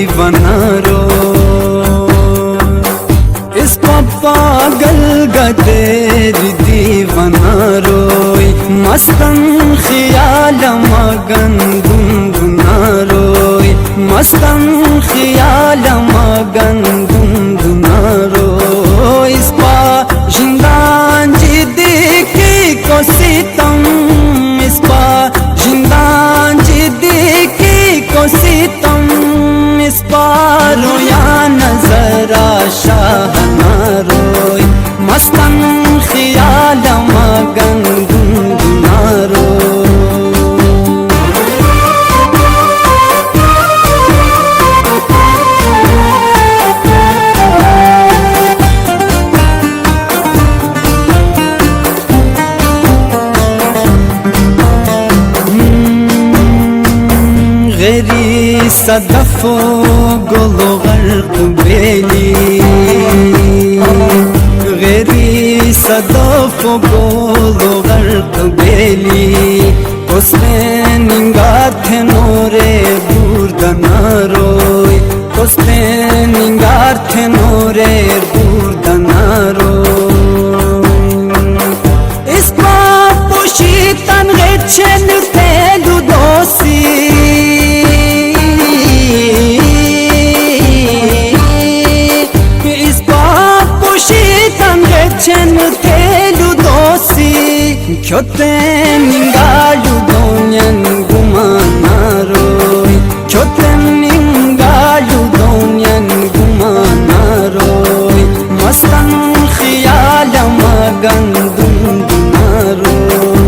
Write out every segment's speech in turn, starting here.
दीवाना रो इस पागल गतेरी दीवाना रोई मस्तन ख्याल मगन गुनगुना रोई मस्तन ख्याल मगन गुनगुना रोई इस पा जिंदान जिदी की को सितम इस पा जिंदान जिदी की को सितम इस पार रोया नजरा शाहना रोई मस्तन ख्याल मगन गुनगुना रोई गैरी सदफो गुलो गर्क बेली गैरी सदफो गुलो गर्क बेली उसने निंगाथे नोरे दूरदना रोई उसने निंगाथे नोरे दूरदना रोई इस पुशी तन गेछन तेलु दोसी चन तेलु दोसी क्योते निंगालु दोन्यन गुमाना रोई क्योते निंगालु दोन्यन गुमाना रोई मस्तन ख्याल मगन गुनगुना रोई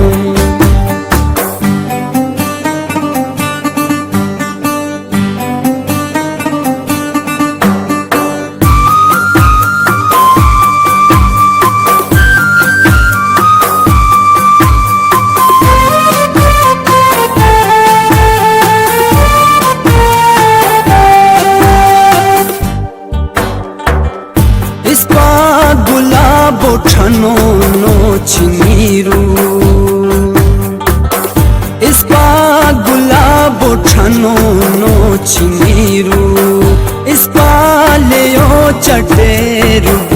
गुलाबो ठनो नो चिनीरू इस गुलाबो ठनो नो चिनीरू इस ले चटेरू